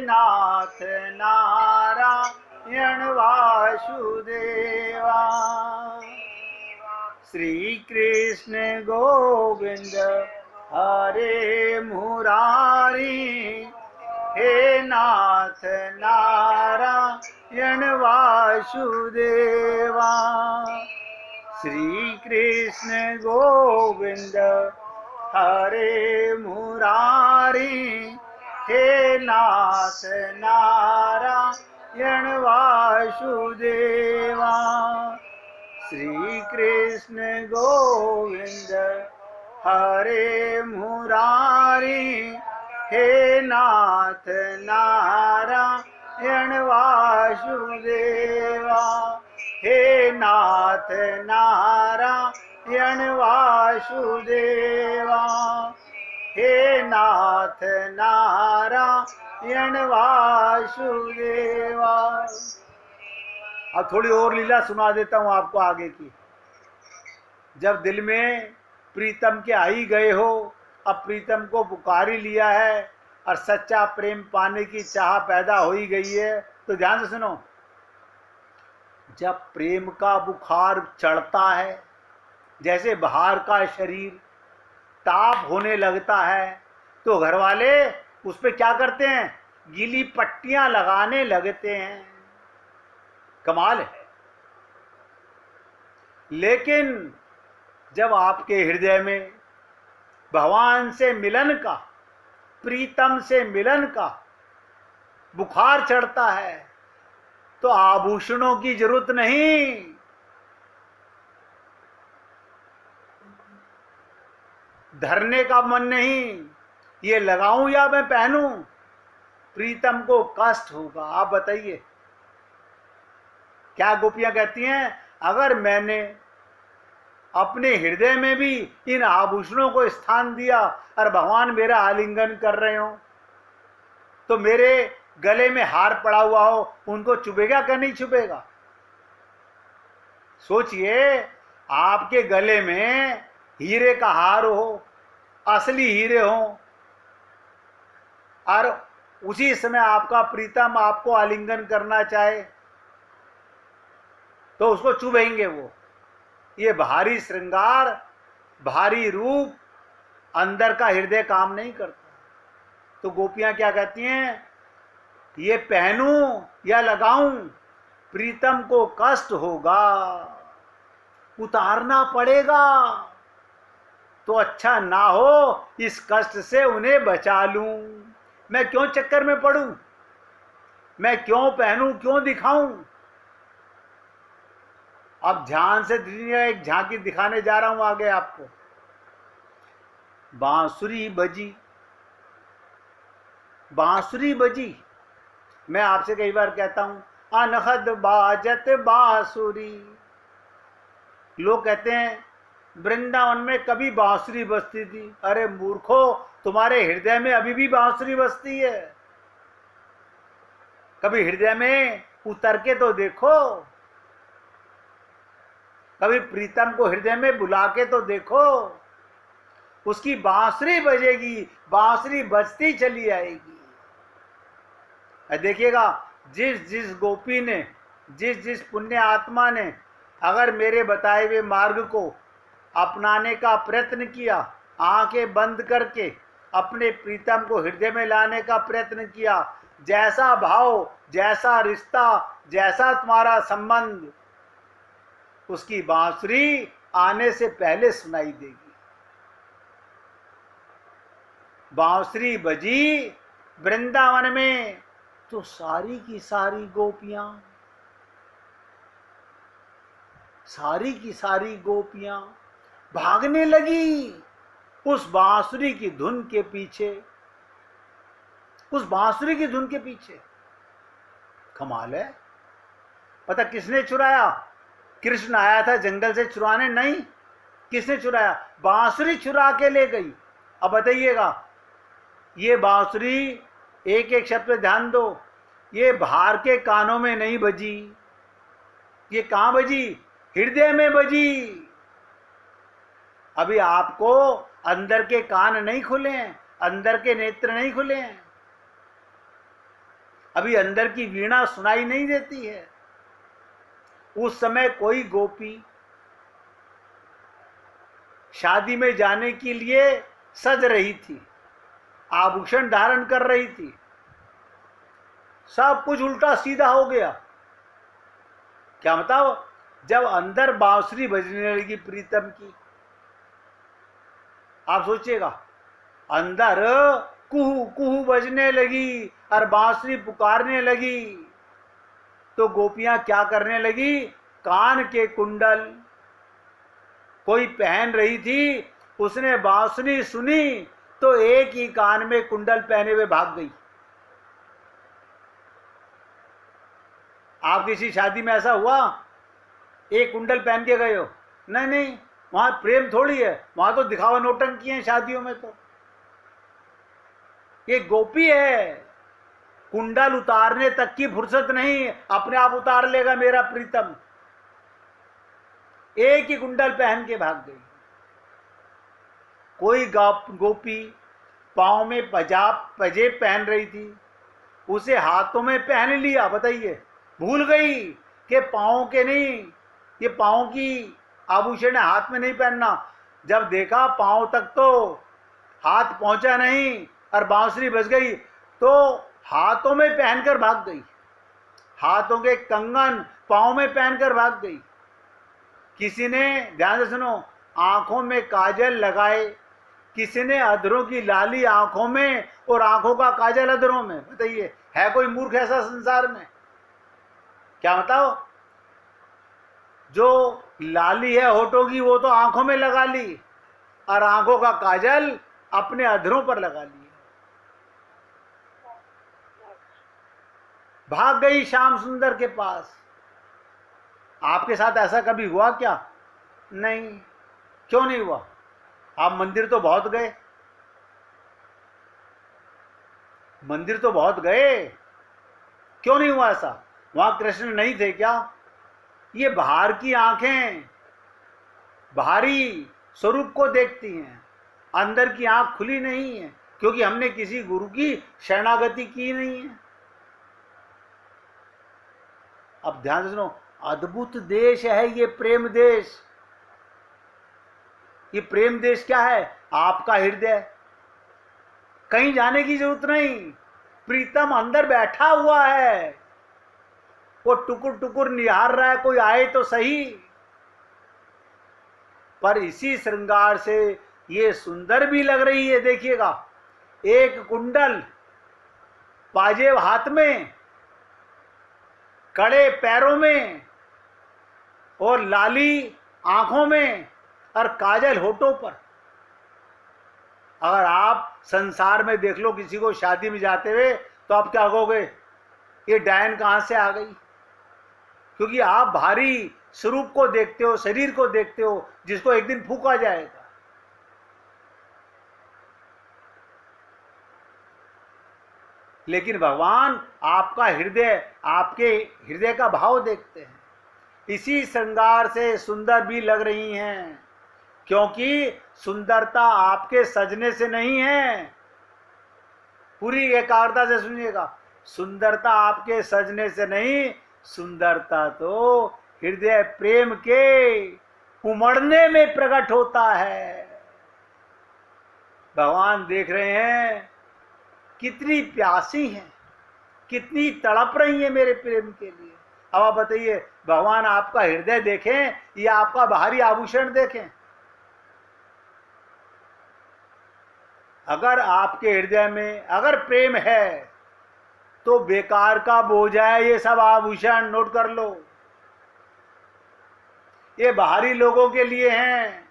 नाथ नारायण वासुदेवा। श्री कृष्ण गोविंद हरे मुरारी, हे नाथ नारायण वासुदेवा। श्री कृष्ण गोविंद हरे मुरारी, हे नाथ नारायण वासुदेवा। श्री कृष्ण गोविंद हरे मुरारी, हे नाथ नारायण वासुदेवा। हे नाथ नारायण वासुदेवा, हे नाथ नारायण वासुदेवा। अब थोड़ी और लीला सुना देता हूं आपको आगे की। जब दिल में प्रीतम के आई गए हो, अब प्रीतम को पुकार ही लिया है और सच्चा प्रेम पाने की चाह पैदा हो ही गई है, तो ध्यान से सुनो। जब प्रेम का बुखार चढ़ता है, जैसे बाहर का शरीर ताप होने लगता है, तो घर वाले उस पर क्या करते हैं? गीली पट्टियां लगाने लगते हैं। कमाल है। लेकिन जब आपके हृदय में भगवान से मिलन का, प्रीतम से मिलन का बुखार चढ़ता है, तो आभूषणों की जरूरत नहीं, धरने का मन नहीं, ये लगाऊं या मैं पहनूं, प्रीतम को कष्ट होगा। आप बताइए क्या गोपियां कहती हैं? अगर मैंने अपने हृदय में भी इन आभूषणों को स्थान दिया और भगवान मेरा आलिंगन कर रहे हो, तो मेरे गले में हार पड़ा हुआ हो, उनको चुभेगा क्या नहीं चुभेगा? सोचिए, आपके गले में हीरे का हार हो, असली हीरे हो, और उसी समय आपका प्रीतम आपको आलिंगन करना चाहे, तो उसको चुभेंगे वो। ये बाहरी श्रृंगार, भारी रूप, अंदर का हृदय काम नहीं करता। तो गोपियां क्या कहती हैं? ये पहनूं या लगाऊं, प्रीतम को कष्ट होगा, उतारना पड़ेगा, तो अच्छा ना हो इस कष्ट से उन्हें बचा लूं। मैं क्यों चक्कर में पड़ूं? मैं क्यों पहनूं, क्यों दिखाऊं? अब ध्यान से एक झांकी दिखाने जा रहा हूं आगे आपको। बांसुरी बजी, बांसुरी बजी। मैं आपसे कई बार कहता हूं, अनहद बाजत बांसुरी। लोग कहते हैं वृंदावन में कभी बांसुरी बजती थी। अरे मूर्खो, तुम्हारे हृदय में अभी भी बांसुरी बजती है। कभी हृदय में उतर के तो देखो, कभी प्रीतम को हृदय में बुला के तो देखो, उसकी बांसुरी बजेगी, बांसुरी बजती चली आएगी। देखिएगा, जिस जिस गोपी ने, जिस जिस पुण्य आत्मा ने अगर मेरे बताए हुए मार्ग को अपनाने का प्रयत्न किया, आंखें बंद करके अपने प्रीतम को हृदय में लाने का प्रयत्न किया, जैसा भाव, जैसा रिश्ता, जैसा तुम्हारा संबंध, उसकी बांसुरी आने से पहले सुनाई देगी। बांसुरी बजी वृंदावन में, तो सारी की सारी गोपियां, सारी की सारी गोपियां भागने लगी उस बांसुरी की धुन के पीछे, उस बांसुरी की धुन के पीछे। कमाल है। पता किसने चुराया? कृष्ण आया था जंगल से चुराने? नहीं। किसने चुराया? बांसुरी चुरा के ले गई। अब बताइएगा, ये बांसुरी, एक एक शब्द पे ध्यान दो, ये बाहर के कानों में नहीं बजी, ये कहां बजी? हृदय में बजी। अभी आपको अंदर के कान नहीं खुले हैं, अंदर के नेत्र नहीं खुले हैं। अभी अंदर की वीणा सुनाई नहीं देती है। उस समय कोई गोपी शादी में जाने के लिए सज रही थी, आभूषण धारण कर रही थी, सब कुछ उल्टा सीधा हो गया। क्या बताओ, जब अंदर बांसुरी बजने लगी प्रीतम की, आप सोचिएगा, अंदर कुहू कुहू बजने लगी और बांसुरी पुकारने लगी, तो गोपियां क्या करने लगी, कान के कुंडल कोई पहन रही थी, उसने बांसुरी सुनी तो एक ही कान में कुंडल पहने हुए भाग गई। आप किसी शादी में ऐसा हुआ, एक कुंडल पहन के गए हो? नहीं नहीं, वहां प्रेम थोड़ी है, वहां तो दिखावा नौटंकी है शादियों में। तो ये गोपी है, कुंडल उतारने तक की फुर्सत नहीं, अपने आप उतार लेगा मेरा प्रीतम। एक ही कुंडल पहन के भाग गई। कोई गोपी पांव में पजेब पहन रही थी, उसे हाथों में पहन लिया। बताइए, भूल गई कि पांव के नहीं, ये पांव की आभूषण हाथ में नहीं पहनना। जब देखा पांव तक तो हाथ पहुंचा नहीं और बांसुरी बज गई, तो हाथों में पहनकर भाग गई। हाथों के कंगन पांव में पहनकर भाग गई। किसी ने, ध्यान से सुनो, आंखों में काजल लगाए, किसी ने अधरों की लाली आंखों में और आंखों का काजल अधरों में। बताइए, है कोई मूर्ख ऐसा संसार में? क्या बताओ, जो लाली है होठों की वो तो आंखों में लगा ली और आंखों का काजल अपने अधरों पर लगा लिया, भाग गई श्याम सुंदर के पास। आपके साथ ऐसा कभी हुआ क्या? नहीं। क्यों नहीं हुआ? आप मंदिर तो बहुत गए, मंदिर तो बहुत गए, क्यों नहीं हुआ ऐसा? वहां कृष्ण नहीं थे क्या? ये बाहर की आंखें बाहरी स्वरूप को देखती हैं, अंदर की आंख खुली नहीं है, क्योंकि हमने किसी गुरु की शरणागति की नहीं है। अब ध्यान से सुनो, अद्भुत देश है ये प्रेम देश। ये प्रेम देश क्या है? आपका हृदय। कहीं जाने की जरूरत नहीं, प्रीतम अंदर बैठा हुआ है, वो टुकुर टुकुर निहार रहा है, कोई आए तो सही। पर इसी श्रृंगार से ये सुंदर भी लग रही है। देखिएगा, एक कुंडल, पाजेब हाथ में, कड़े पैरों में और लाली आंखों में और काजल होठों पर। अगर आप संसार में देख लो किसी को शादी में जाते हुए, तो आप क्या कहोगे, ये डायन कहां से आ गई? क्योंकि आप भारी स्वरूप को देखते हो, शरीर को देखते हो, जिसको एक दिन फूका जाएगा। लेकिन भगवान आपका हृदय, आपके हृदय का भाव देखते हैं। इसी श्रृंगार से सुंदर भी लग रही हैं, क्योंकि सुंदरता आपके सजने से नहीं है। पूरी एकाग्रता से सुनिएगा, सुंदरता आपके सजने से नहीं, सुंदरता तो हृदय प्रेम के उमड़ने में प्रकट होता है। भगवान देख रहे हैं कितनी प्यासी हैं, कितनी तड़प रही है मेरे प्रेम के लिए। अब आप बताइए, भगवान आपका हृदय देखें या आपका बाहरी आभूषण देखें? अगर आपके हृदय में अगर प्रेम है तो बेकार का बोझ है ये सब आभूषण। नोट कर लो, ये बाहरी लोगों के लिए हैं,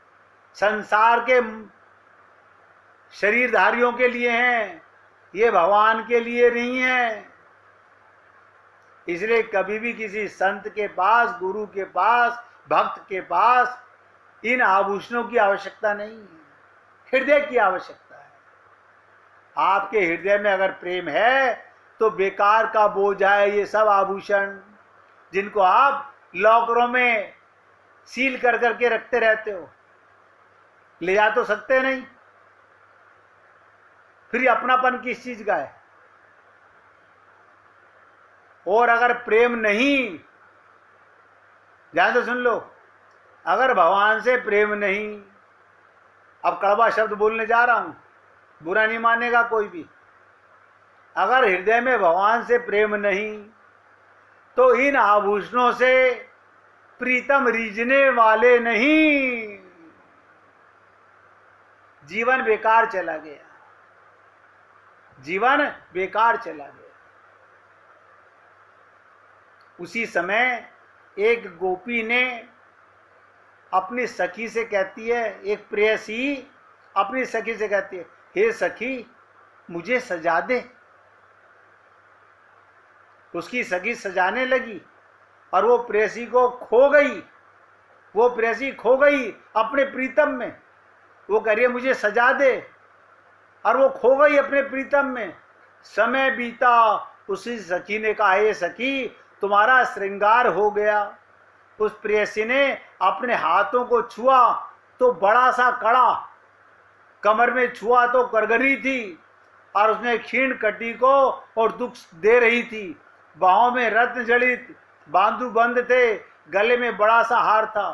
संसार के शरीरधारियों के लिए हैं, ये भगवान के लिए नहीं है। इसलिए कभी भी किसी संत के पास, गुरु के पास, भक्त के पास इन आभूषणों की आवश्यकता नहीं है, हृदय की आवश्यकता है। आपके हृदय में अगर प्रेम है तो बेकार का बोझ है ये सब आभूषण, जिनको आप लॉकरों में सील कर करके रखते रहते हो, ले जा तो सकते नहीं, फिर अपनापन किस चीज का है? और अगर प्रेम नहीं, ध्यान से सुन लो, अगर भगवान से प्रेम नहीं, अब कड़वा शब्द बोलने जा रहा हूं, बुरा नहीं मानेगा कोई भी, अगर हृदय में भगवान से प्रेम नहीं तो इन आभूषणों से प्रीतम रीझने वाले नहीं। जीवन बेकार चला गया, जीवन बेकार चला गया। उसी समय एक गोपी ने अपनी सखी से कहती है, एक प्रेयसी अपनी सखी से कहती है, हे सखी मुझे सजा दे। उसकी सखी सजाने लगी और वो प्रेयसी को खो गई, वो प्रेयसी खो गई अपने प्रीतम में। वो कह रही है मुझे सजा दे, और वो खो गई अपने प्रीतम में। समय बीता, उसी सखी ने कहा, हे सखी तुम्हारा श्रृंगार हो गया। उस प्रेयसी ने अपने हाथों को छुआ तो बड़ा सा कड़ा, कमर में छुआ तो करगरी थी, और उसने क्षीण कटी को और दुख दे रही थी। बाहों में रत्न जड़ित बांधु बंद थे, गले में बड़ा सा हार था।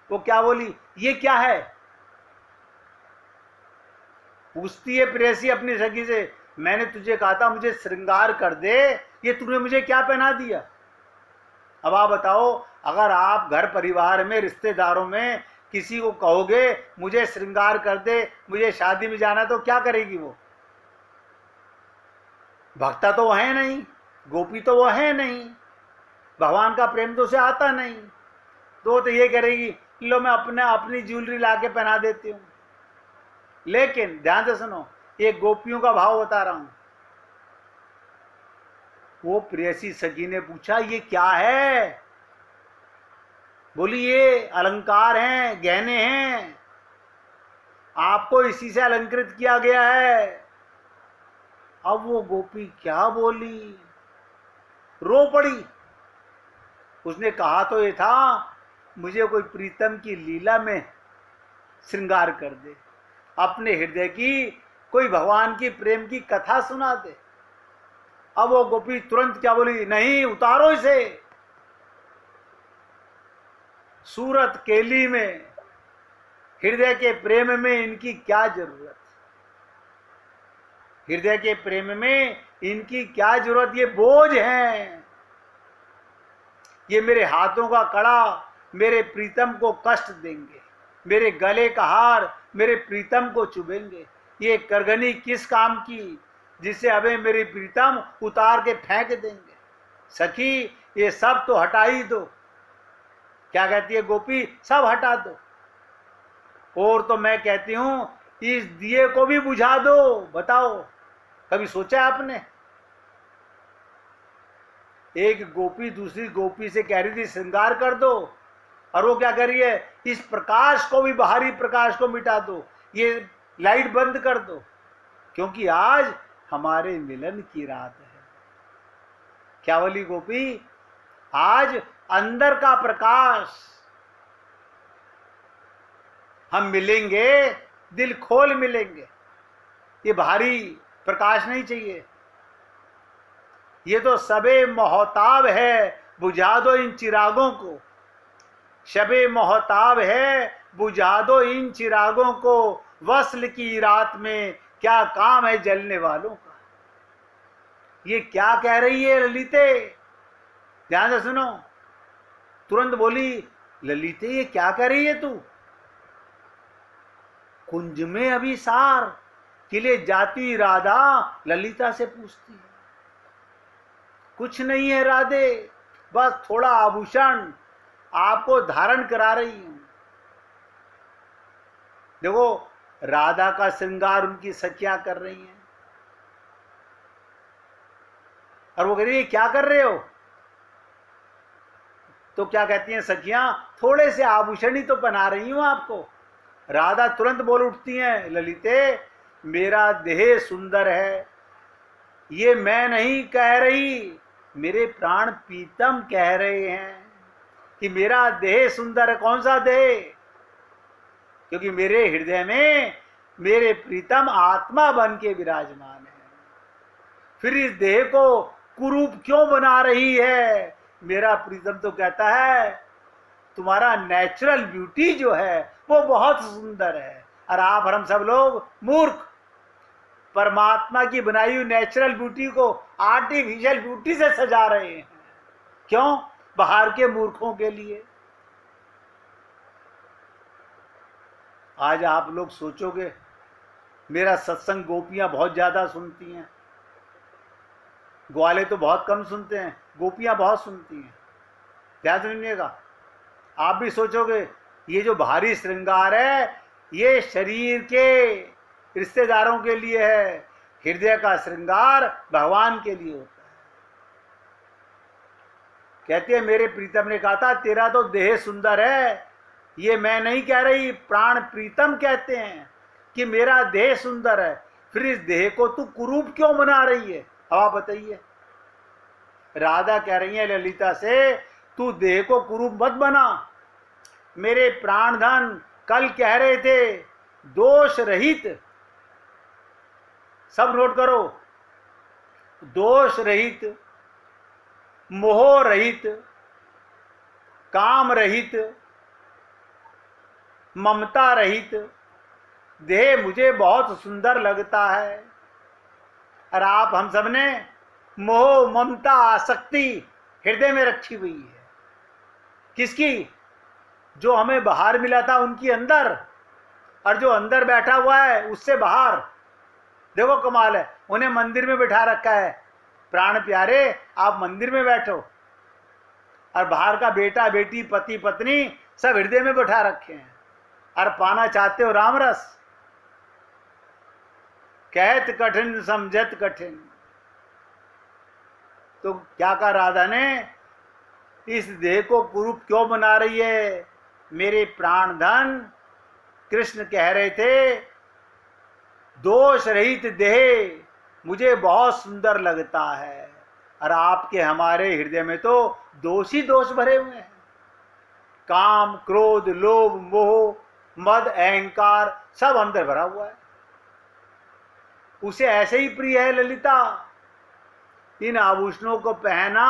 वो क्या बोली, ये क्या है? पूछती है प्रेयसी अपनी सखी से, मैंने तुझे कहा था मुझे श्रृंगार कर दे, ये तूने मुझे क्या पहना दिया? अब आप बताओ, अगर आप घर परिवार में रिश्तेदारों में किसी को कहोगे मुझे श्रृंगार कर दे, मुझे शादी में जाना, तो क्या करेगी वो? भक्ता तो वो है नहीं, गोपी तो वो है नहीं, भगवान का प्रेम तो उसे आता नहीं, तो ये करेगी लो मैं अपनी ज्वेलरी लाके पहना देती हूँ। लेकिन ध्यान से सुनो, ये गोपियों का भाव बता रहा हूं। वो प्रेयसी सखी ने पूछा ये क्या है? बोली ये अलंकार हैं, गहने हैं, आपको इसी से अलंकृत किया गया है। अब वो गोपी क्या बोली, रो पड़ी। उसने कहा तो ये था मुझे कोई प्रीतम की लीला में श्रृंगार कर दे, अपने हृदय की कोई भगवान की प्रेम की कथा सुना दे। अब वो गोपी तुरंत क्या बोली, नहीं उतारो इसे। सूरत केली में हृदय के प्रेम में इनकी क्या जरूरत, हृदय के प्रेम में इनकी क्या जरूरत, ये बोझ हैं। ये मेरे हाथों का कड़ा मेरे प्रीतम को कष्ट देंगे, मेरे गले का हार मेरे प्रीतम को चुभेंगे। ये करगनी किस काम की जिसे अबे मेरे प्रीतम उतार के फेंक देंगे। सखी ये सब तो हटा ही दो। क्या कहती है गोपी, सब हटा दो। और तो मैं कहती हूं इस दिए को भी बुझा दो। बताओ कभी सोचा आपने? एक गोपी दूसरी गोपी से कह रही थी श्रृंगार कर दो, और वो क्या कर रही है, इस प्रकाश को भी, बाहरी प्रकाश को मिटा दो, ये लाइट बंद कर दो, क्योंकि आज हमारे मिलन की रात है। क्या बोली गोपी, आज अंदर का प्रकाश, हम मिलेंगे दिल खोल मिलेंगे, ये बाहरी प्रकाश नहीं चाहिए। ये तो सबे मोहताब है, बुझा दो इन चिरागों को। शबे मोहताब है, बुझा दो इन चिरागों को, वस्ल की रात में क्या काम है जलने वालों का। ये क्या कह रही है ललिते? ध्यान से सुनो। तुरंत बोली, ललिते ये क्या कह रही है तू? कुंज में अभिसार के लिए जाती राधा ललिता से पूछती है। कुछ नहीं है राधे, बस थोड़ा आभूषण आपको धारण करा रही हूं। देखो राधा का श्रृंगार उनकी सखियां कर रही हैं, और वो कह रही है क्या कर रहे हो? तो क्या कहती हैं सखियां, थोड़े से आभूषण ही तो पहना रही हूं आपको। राधा तुरंत बोल उठती हैं, ललिते मेरा देह सुंदर है, ये मैं नहीं कह रही, मेरे प्राण प्रीतम कह रहे हैं कि मेरा देह सुंदर है। कौन सा देह? क्योंकि मेरे हृदय में मेरे प्रीतम आत्मा बन के विराजमान है। फिर इस देह को कुरूप क्यों बना रही है? मेरा प्रीतम तो कहता है तुम्हारा नेचुरल ब्यूटी जो है वो बहुत सुंदर है, और आप और हम सब लोग मूर्ख परमात्मा की बनाई हुई नेचुरल ब्यूटी को आर्टिफिशियल ब्यूटी से सजा रहे हैं। क्यों? बाहर के मूर्खों के लिए। आज आप लोग सोचोगे मेरा सत्संग गोपियां बहुत ज्यादा सुनती हैं, ग्वाले तो बहुत कम सुनते हैं, गोपियां बहुत सुनती हैं। ध्यान सुनिएगा, आप भी सोचोगे ये जो भारी श्रृंगार है ये शरीर के रिश्तेदारों के लिए है, हृदय का श्रृंगार भगवान के लिए होता है। कहते हैं मेरे प्रीतम ने कहा था तेरा तो देह सुंदर है। ये मैं नहीं कह रही, प्राण प्रीतम कहते हैं कि मेरा देह सुंदर है, फिर इस देह को तू कुरूप क्यों बना रही है? अब आप बताइए। राधा कह रही है ललिता से तू देह को कुरूप मत बना। मेरे प्राणधन कल कह रहे थे दोष रहित, सब नोट करो, दोष रहित, मोह रहित, काम रहित, ममता रहित देह मुझे बहुत सुंदर लगता है। और आप हम सब ने मोह ममता आसक्ति हृदय में रखी हुई है। किसकी? जो हमें बाहर मिला था उनकी अंदर, और जो अंदर बैठा हुआ है उससे बाहर। देखो कमाल है, उन्हें मंदिर में बिठा रखा है। प्राण प्यारे आप मंदिर में बैठो, और बाहर का बेटा बेटी पति पत्नी सब हृदय में बिठा रखे हैं, और पाना चाहते हो राम रस। कहत कठिन समझत कठिन। तो क्या कहा राधा ने? इस देह को कुरूप क्यों बना रही है? मेरे प्राणधन कृष्ण कह रहे थे दोष रहित देह मुझे बहुत सुंदर लगता है, और आपके हमारे हृदय में तो दोष ही दोष भरे हुए हैं। काम क्रोध लोभ मोह मद अहंकार सब अंदर भरा हुआ है। उसे ऐसे ही प्रिय है ललिता। इन आभूषणों को पहना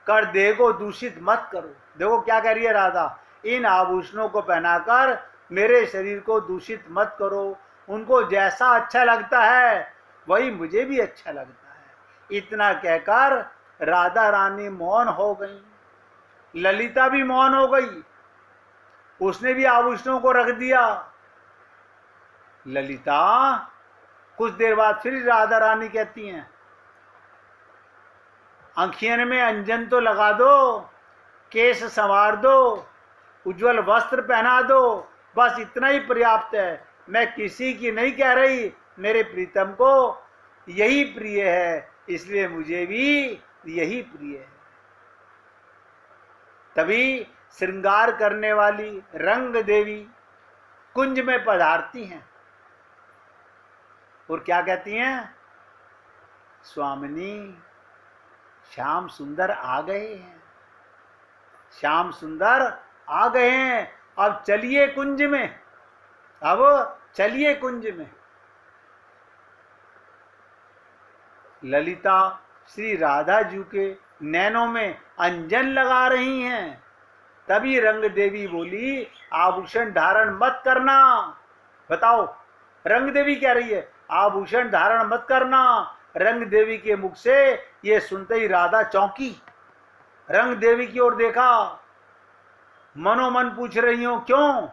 कर देह को दूषित मत करो। देखो क्या कह रही है राधा, इन आभूषणों को पहनाकर मेरे शरीर को दूषित मत करो। उनको जैसा अच्छा लगता है वही मुझे भी अच्छा लगता है। इतना कहकर राधा रानी मौन हो गई, ललिता भी मौन हो गई, उसने भी आभूषणों को रख दिया। ललिता कुछ देर बाद फिर राधा रानी कहती हैं आंखियन में अंजन तो लगा दो, केस संवार दो, उज्जवल वस्त्र पहना दो, बस इतना ही पर्याप्त है। मैं किसी की नहीं कह रही, मेरे प्रीतम को यही प्रिय है, इसलिए मुझे भी यही प्रिय है। तभी श्रृंगार करने वाली रंग देवी कुंज में पधारती हैं और क्या कहती हैं? स्वामिनी श्याम सुंदर आ गए हैं, श्याम सुंदर आ गए हैं, अब चलिए कुंज में, अब चलिए कुंज में। ललिता श्री राधा जी के नैनों में अंजन लगा रही हैं। तभी रंग देवी बोली आभूषण धारण मत करना। बताओ, रंग देवी कह रही है आभूषण धारण मत करना। रंग देवी के मुख से ये सुनते ही राधा चौंकी, रंग देवी की ओर देखा, मनोमन पूछ रही हो क्यों?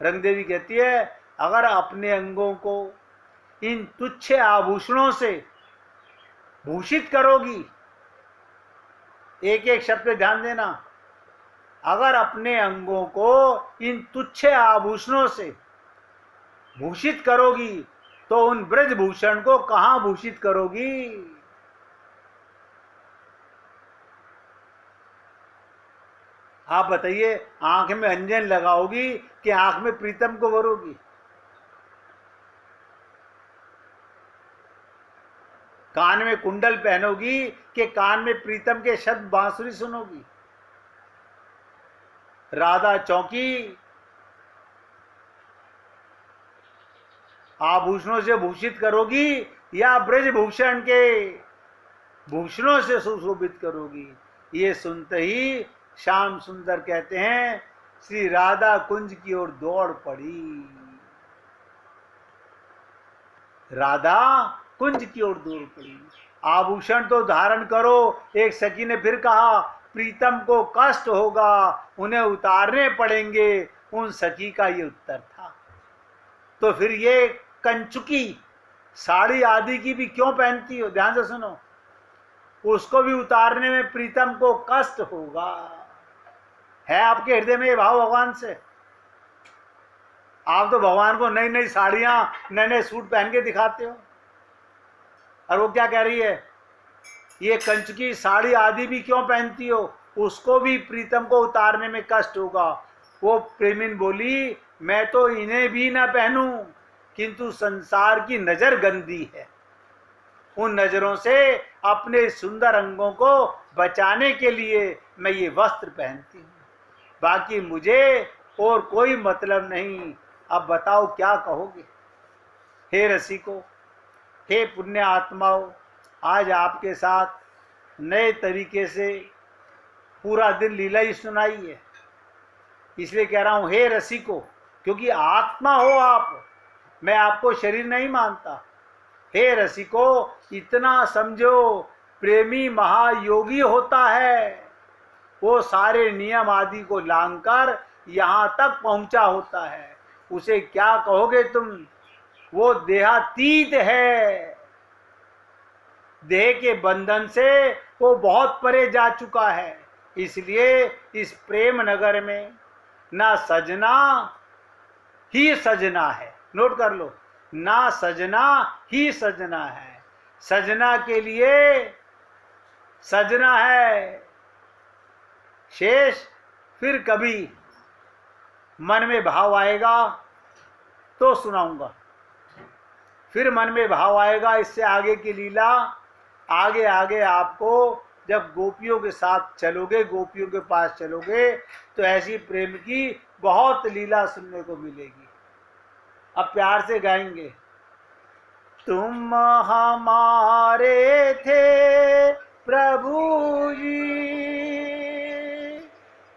रंग देवी कहती है अगर अपने अंगों को इन तुच्छ आभूषणों से भूषित करोगी, एक एक शब्द पे ध्यान देना, अगर अपने अंगों को इन तुच्छ आभूषणों से भूषित करोगी तो उन ब्रजभूषण को कहां भूषित करोगी? आप बताइए, आंख में अंजन लगाओगी कि आंख में प्रीतम को भरोगी? कान में कुंडल पहनोगी कि कान में प्रीतम के शब्द बांसुरी सुनोगी? राधा चौंकी, आभूषणों से भूषित करोगी या ब्रजभूषण के भूषणों से सुशोभित करोगी। ये सुनते ही श्याम सुंदर कहते हैं श्री राधा कुंज की ओर दौड़ पड़ी। राधा कुंज की ओर दौड़ पड़ी। आभूषण तो धारण करो। एक सखी ने फिर कहा प्रीतम को कष्ट होगा, उन्हें उतारने पड़ेंगे। उन सखी का ये उत्तर था। तो फिर ये कंचुकी साड़ी आदि की भी क्यों पहनती हो? ध्यान से सुनो। उसको भी उतारने में प्रीतम को कष्ट होगा। है आपके हृदय में ये भाव भगवान से? आप तो भगवान को नई नई साड़ियां, नए नए सूट पहन के दिखाते हो, और वो क्या कह रही है? ये कंचुकी साड़ी आदि भी क्यों पहनती हो? उसको भी प्रीतम को उतारने में कष्ट होगा। वो प्रेमिन बोली मैं तो इन्हें भी ना पहनूं, किंतु संसार की नजर गंदी है। उन नजरों से अपने सुंदर अंगों को बचाने के लिए मैं ये वस्त्र पहनती हूँ। बाकी मुझे और कोई मतलब नहीं। अब बताओ क्या कहोगे? हे रसिको, हे पुण्य आत्माओं, आज आपके साथ नए तरीके से पूरा दिन लीला ही सुनाई है। इसलिए कह रहा हूं हे रसिको, क्योंकि आत्मा हो आप, मैं आपको शरीर नहीं मानता। हे रसिको, इतना समझो प्रेमी महायोगी होता है। वो सारे नियम आदि को लांघकर यहां तक पहुंचा होता है। उसे क्या कहोगे तुम? वो देहातीत है। देह के बंधन से वो बहुत परे जा चुका है। इसलिए इस प्रेम नगर में ना सजना ही सजना है। नोट कर लो, ना सजना ही सजना है। सजना के लिए सजना है। शेष फिर कभी मन में भाव आएगा तो सुनाऊंगा। फिर मन में भाव आएगा। इससे आगे की लीला आगे आगे आपको जब गोपियों के साथ चलोगे, गोपियों के पास चलोगे, तो ऐसी प्रेम की बहुत लीला सुनने को मिलेगी। अब प्यार से गाएंगे। तुम हमारे थे प्रभु जी,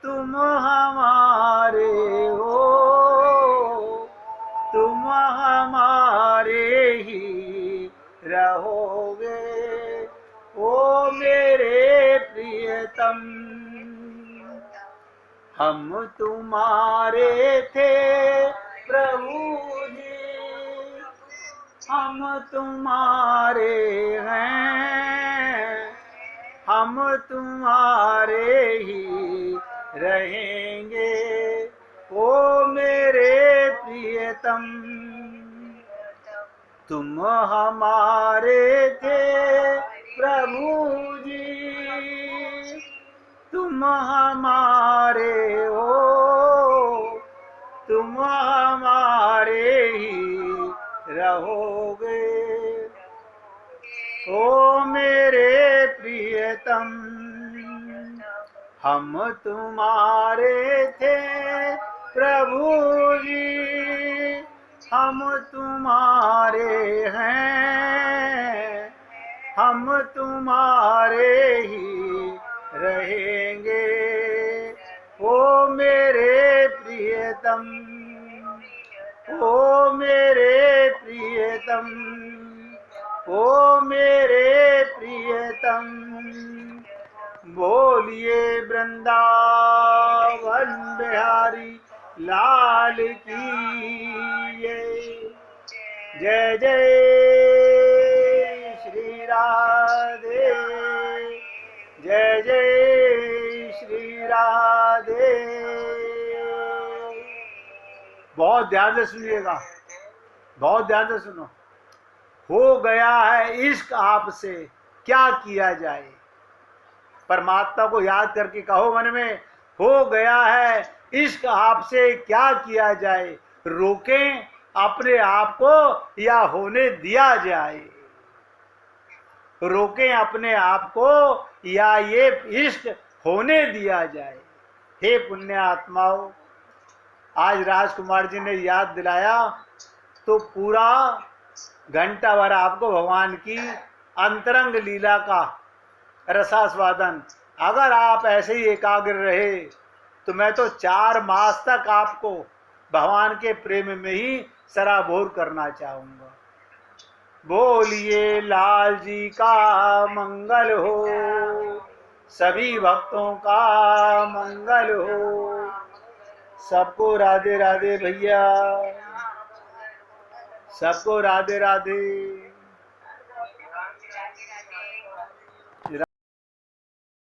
तुम हमारे हो, तुम हमारे ही रहोगे। ओ मेरे प्रियतम, हम तुम्हारे थे प्रभु जी, हम तुम्हारे हैं, हम तुम्हारे ही रहेंगे। ओ मेरे प्रियतम, तुम हमारे थे प्रभु जी, तुम हमारे हो, तुम हमारे ही रहोगे। ओ मेरे प्रियतम, हम तुम्हारे थे प्रभु जी, हम तुम्हारे हैं, हम तुम्हारे ही रहेंगे। ओ मेरे प्रियतम, ओ मेरे प्रियतम, ओ मेरे प्रियतम। बोलिए वृंदावन बिहारी लाल की जय जय श्री राधे, जय जय श्री राधे। बहुत ध्यान से सुनिएगा, बहुत ध्यान से सुनो। हो गया है इश्क आपसे, क्या किया जाए? परमात्मा को याद करके कहो मन में, हो गया है इश्क आपसे, क्या किया जाए? रोकें अपने आप को या होने दिया जाए? रोकें अपने आप को या ये इश्क होने दिया जाए? हे पुण्य आत्माओं, आज राजकुमार जी ने याद दिलाया तो पूरा घंटा भर आपको भगवान की अंतरंग लीला का रसास्वादन। अगर आप ऐसे ही एकाग्र रहे तो मैं तो 4 मास तक आपको भगवान के प्रेम में ही सराबोर करना चाहूंगा। बोलिए लाल जी का मंगल हो, सभी भक्तों का मंगल हो। सबको राधे राधे भैया, सबको राधे राधे।